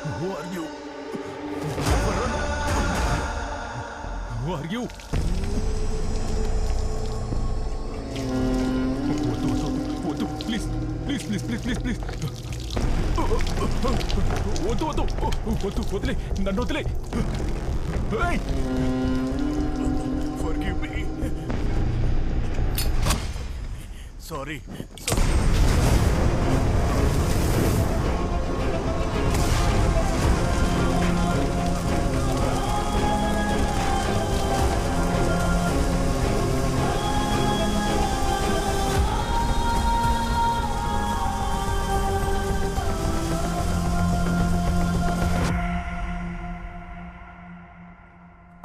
Who are you? Who are you? వద్దు please please please please please please వద్దు వద్దు వద్దు వదిలే నన్ను వదిలే. Forgive me. Sorry.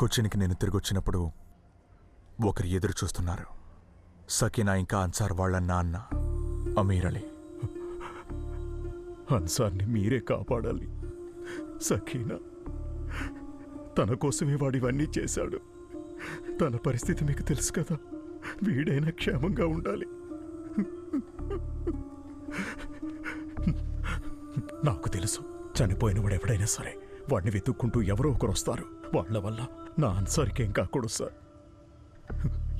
కొచ్చినికి నేను తిరిగొచ్చినప్పుడు ఒకరు ఎదురు చూస్తున్నారు. సకీనా ఇంకా అన్సార్ వాళ్ళ నాన్న అమీర్ అలీ. అన్సార్ని మీరే కాపాడాలి. సకీనా తన కోసమే వాడు ఇవన్నీ చేశాడు. తన పరిస్థితి మీకు తెలుసు కదా. వీడైనా క్షేమంగా ఉండాలి. నాకు తెలుసు, చనిపోయిన వాడు ఎవడైనా సరే వాడిని వెతుక్కుంటూ ఎవరో ఒకరు వస్తారు. వాళ్ల వల్ల నా అన్సార్కి ఏం కాకూడదు సార్.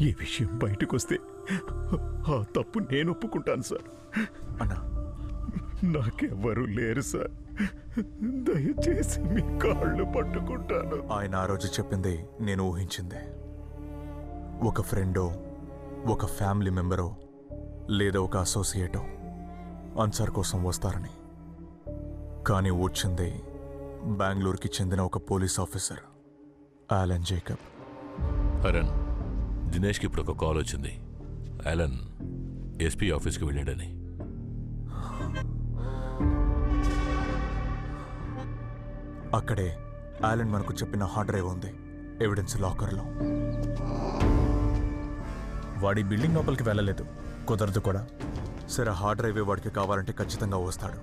ఈ విషయం బయటకు వస్తే ఆ తప్పు నేను ఒప్పుకుంటాను సార్. అన్నా, నాకెవ్వరూ లేరు సార్. దయచేసి మీ కాళ్ళు పట్టుకుంటాను. ఆయన ఆ రోజు చెప్పింది నేను ఊహించిందే. ఒక ఫ్రెండో, ఒక ఫ్యామిలీ మెంబరో, లేదా ఒక అసోసియేటో అన్సార్ కోసం వస్తారని. కానీ వచ్చింది బెంగళూరుకి చెందిన ఒక police officer, Alan Jacob. Haran, దినేష్కి ఇప్పుడు ఒక కాల్ వచ్చింది. ఆలన్ ఎస్పీ ఆఫీస్కి వెళ్ళాడని. అక్కడే ఆలన్ మనకు చెప్పిన హార్డ్ డ్రైవ్ ఉంది, ఎవిడెన్స్ లాకర్లో. వాడి బిల్డింగ్ లోపలికి వెళ్ళలేదు, కుదరదు కూడా. సరే, హార్డ్ డ్రైవే వాడికి కావాలంటే ఖచ్చితంగా వస్తాడు.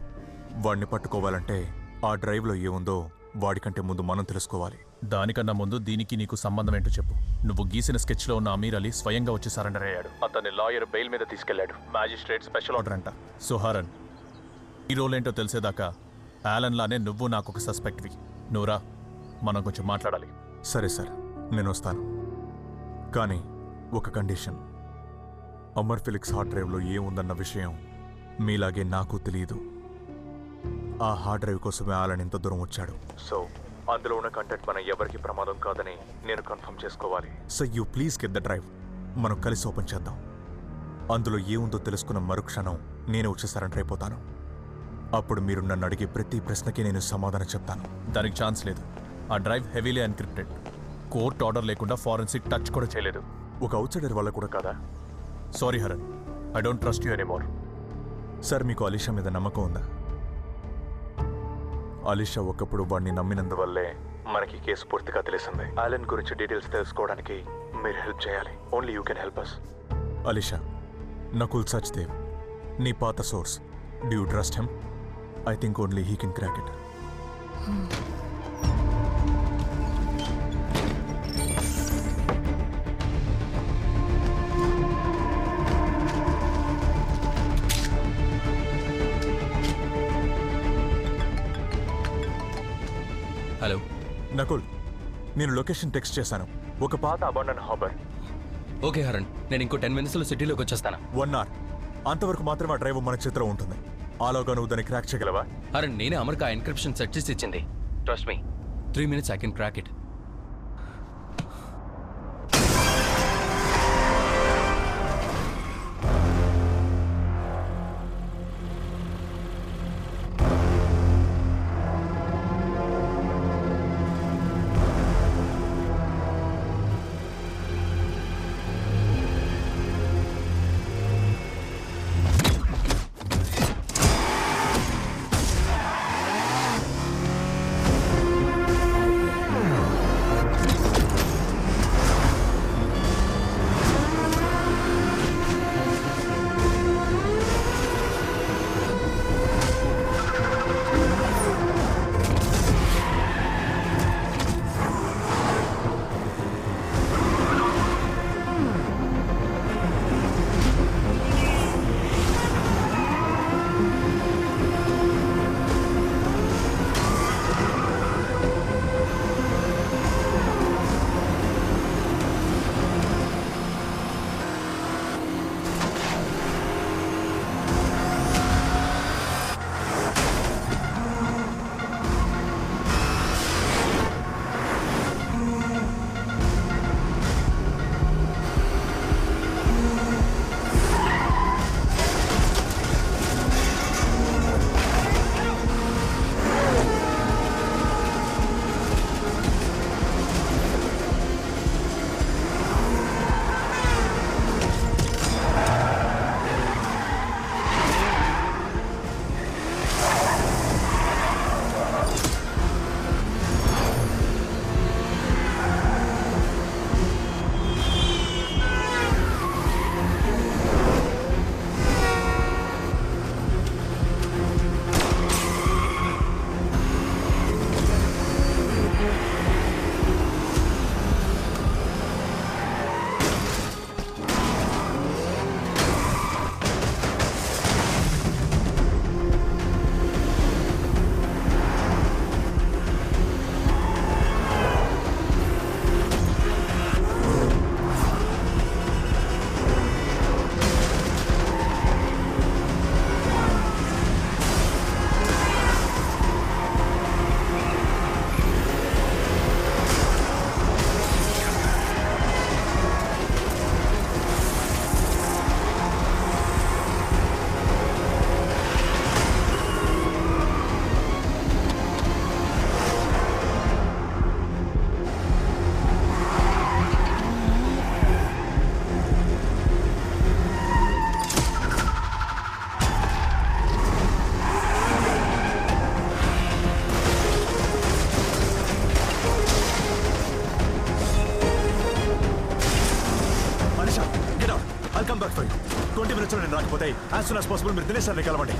వాడిని పట్టుకోవాలంటే ఆ డ్రైవ్లో ఏముందో వాడికంటే ముందు మనం తెలుసుకోవాలి. దానికన్నా ముందు దీనికి నీకు సంబంధం ఏంటో చెప్పు. నువ్వు గీసిన స్కెచ్లో ఉన్న అమీర్ అలీ స్వయంగా వచ్చి సరెండర్ అయ్యాడు. అతన్ని లాయర్ బెయిల్ మీద తీసుకెళ్లాడు. మ్యాజిస్ట్రేట్ స్పెషల్ ఆర్డర్ అంట. సో హరన్, ఈ రోల్ ఏంటో తెలిసేదాకా ఆలన్ లానే నువ్వు నాకు ఒక సస్పెక్ట్వి. నువ్వురా, మనం కొంచెం మాట్లాడాలి. సరే సార్, నేను వస్తాను. కానీ ఒక కండిషన్. అమర్ ఫిలిక్స్ హార్డ్ డ్రైవ్లో ఏముందన్న విషయం మీలాగే నాకు తెలియదు. ఆ హార్డ్ డ్రైవ్ కోసమే ఆలన్ ఇంత దూరం వచ్చాడు. సో అందులో ఉన్న కంటెంట్ మన ఎవరికి ప్రమాదం కాదని నేను కన్ఫర్మ్ చేసుకోవాలి. So you please get the drive. మనం కలిసి ఓపెన్ చేద్దాం. అందులో ఏముందో తెలుసుకున్న మరుక్షణం నేను వచ్చి సరెండర్ అయిపోతాను. అప్పుడు మీరు నన్ను అడిగే ప్రతి ప్రశ్నకి నేను సమాధానం చెప్తాను. దానికి ఛాన్స్ లేదు. ఆ drive heavily encrypted. Court order లేకుండా ఫారెన్సిక్ టచ్ కూడా చేయలేదు. ఒక అవుట్సైడర్ వల్ల కూడా కాదా? Sorry horn, I don't trust you anymore. Sir, మీకు అలీషా మీద నమ్మకం ఉందా? అలీషా ఒకప్పుడు వాడిని నమ్మినందువల్లే మనకి కేసు పూర్తిగా తెలిసింది. ఆలన్ గురించి డీటెయిల్స్ తెలుసుకోవడానికి మీరు హెల్ప్ చేయాలి. Only you can help us. Alisha, Nakul Sachdev, నీ పాత source. Do you trust him? I think only he can crack it. Hello Nakul, నేను లొకేషన్ టెక్స్ట్ చేశాను. ఒక పాత అబాండన్ హార్బర్. ఓకే హరణ్, నేను ఇంకో 10 minutesలో సిటీలోకి వచ్చేస్తాను. 1 hour. అంతవరకు మాత్రమే ఆ డ్రైవ్ మన చేతిలో ఉంటుంది. ఆలోగా నువ్వు దాన్ని క్రాక్ చేయగలవా? హరణ్, నేనే అమర్కి ఆ ఎన్క్రిప్షన్ సెట్ చేసి ఇచ్చింది. Trust me, 3 minutes I can crack it. Wait for you 20 minutes నేను రాకపోతే యాజ్ సూన్ యాజ్ పాసిబుల్ మీరు దినేష్ సార్ని కలవండి.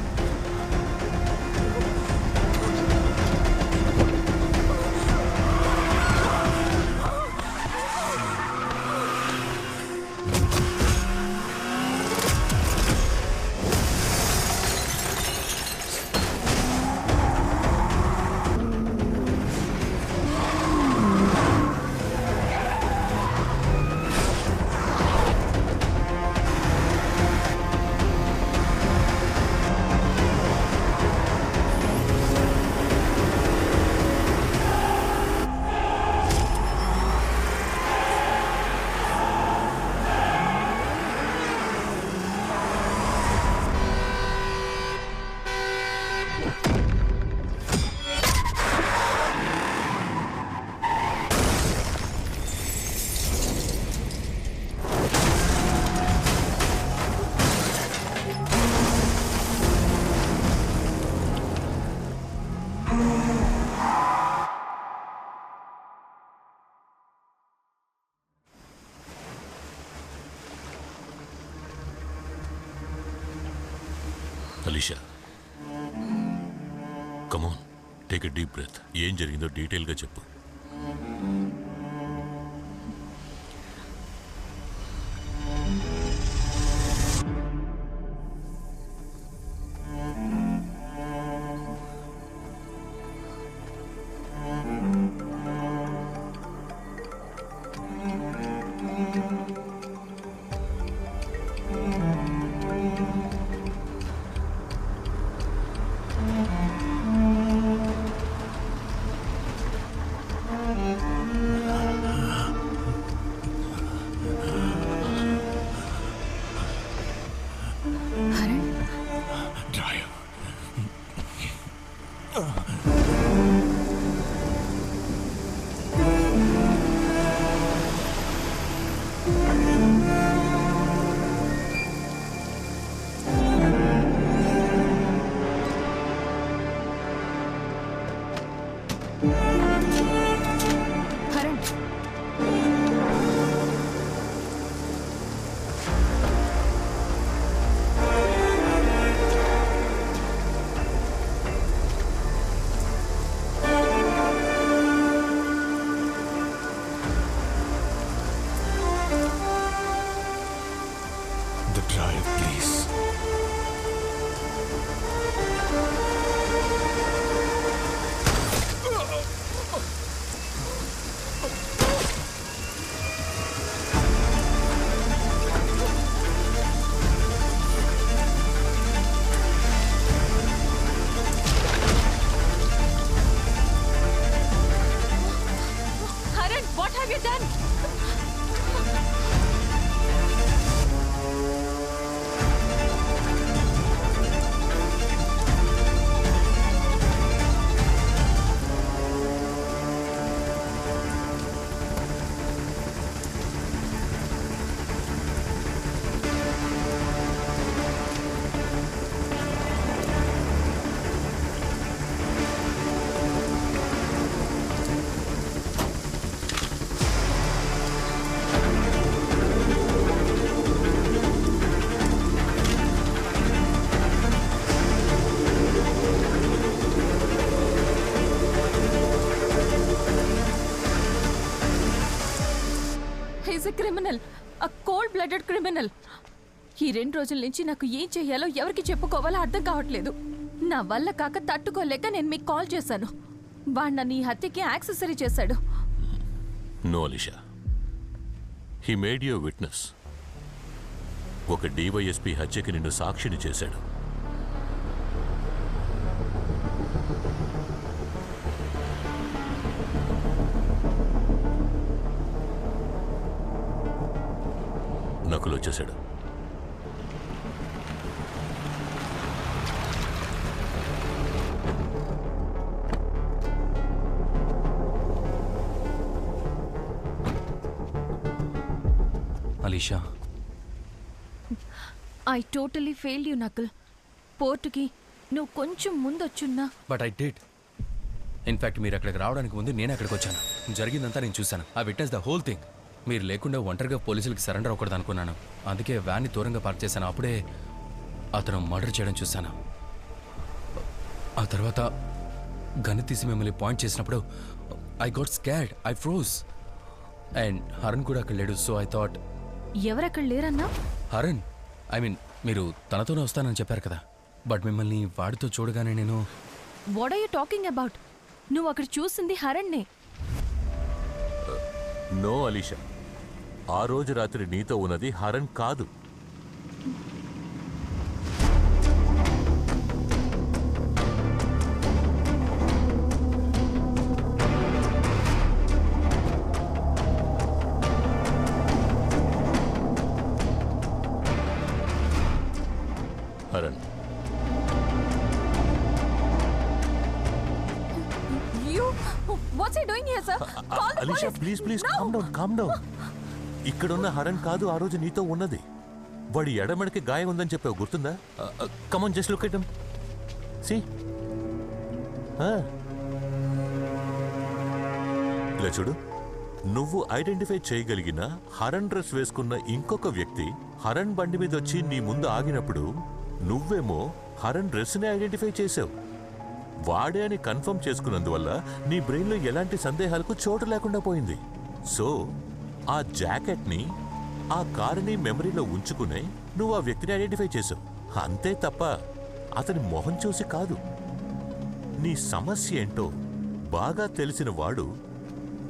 Alisha, come on, take a deep breath. ఏం జరిగిందో డీటెయిల్గా చెప్పు. Criminal, a cold blooded criminal. ఈ 2 రోజుల నుంచి నాకు ఏం చెయ్యాలో ఎవరికి చెప్పుకోవాలో అర్థం కావట్లేదు. నా వల్ల కాక తట్టుకోలేక నేను మీకు కాల్ చేశాను. వాడు నన్ను ఈ హత్యకి యాక్సెసరీ చేశాడు. No Alisha, he made you witness. ఒక డివైఎస్పీ హత్యకి నిన్ను సాక్షిని చేశాడు. నకులు వచ్చేశాడు. Alisha, I totally failed you Nakul. పోర్టుకి నువ్వు కొంచెం ముందొచ్చున్నా. But I did. ఇన్ఫాక్ట్ మీరు అక్కడికి రావడానికి ముందు నేను అక్కడికి వచ్చాను. జరిగిందంతా నేను చూశాను. I witness the whole thing. మీరు లేకుండా ఒంటరిగా పోలీసులకి సరెండర్ అవ్వకూడదు అనుకున్నాను. అందుకే వ్యాన్ని దూరంగా పార్క్ చేశాను. అప్పుడే అతను మర్డర్ చేయడం చూశాను. ఆ తర్వాత గన్ను తీసి మిమ్మల్ని పాయింట్ చేసినప్పుడు I got scared, I froze. And Haran కూడా అక్కడ లేడు. సో ఐ థాట్ ఎవరక్కడ లేరన్నా? హరణ్, ఐ మీన్ మీరు తనతోనే వస్తానని చెప్పారు కదా, బట్ మిమ్మల్ని వాడితో చూడగానే నేను what are you talking about? నువ్వు అక్కడ చూసింది హరణ్నే. నో అలీషా, ఆ రోజు రాత్రి నీతో ఉన్నది హరణ్ కాదు. Haran, You? What's he doing here, sir? Call the Alisha police. Please please No. Calm down. ఇక్కడున్న హరణ్ కాదు ఆ రోజు నీతో ఉన్నది. వాడి ఎడమడికి గాయం ఉందని చెప్పావు, గుర్తుందా? Come on just look at him. See, ఇలా చూడు. నువ్వు ఐడెంటిఫై చేయగలిగిన హరణ్ డ్రెస్ వేసుకున్న ఇంకొక వ్యక్తి హరణ్ బండి మీద వచ్చి నీ ముందు ఆగినప్పుడు నువ్వేమో హరణ్ డ్రెస్ని ఐడెంటిఫై చేసావు. వాడే అని కన్ఫర్మ్ చేసుకున్నందువల్ల నీ బ్రెయిన్లో ఎలాంటి సందేహాలకు చోటు లేకుండా పోయింది. సో ఆ జాకెట్ని, ఆ కారుని మెమరీలో ఉంచుకునే నువ్వు ఆ వ్యక్తిని ఐడెంటిఫై చేసావు. అంతే తప్ప అతని మొహం చూసి కాదు. నీ సమస్య ఏంటో బాగా తెలిసిన వాడు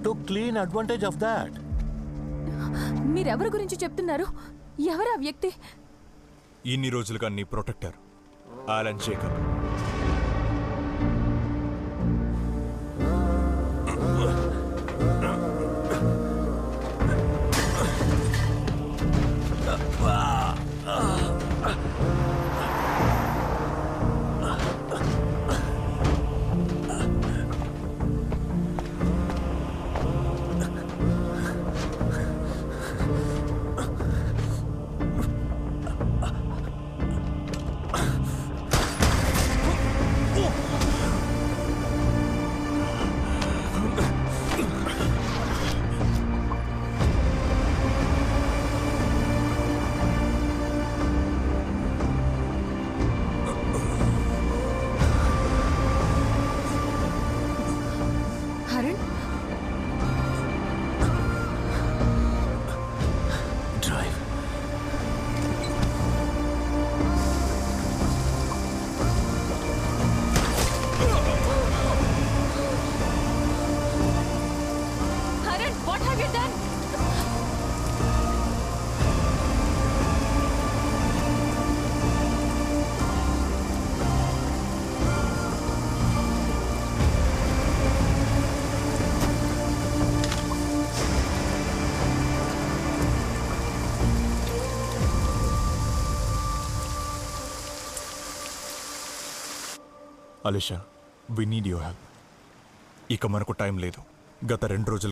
to clean advantage of that. మీరెవరి గురించి చెప్తున్నారు? ఎవరు ఆ వ్యక్తి? ఇన్ని రోజులుగా నీ protector Alan Jacob. Haran? Drive. Haran, what have you done? Alisha, we need your help. ఇక మనకు టైం లేదు. గత 2 రోజులు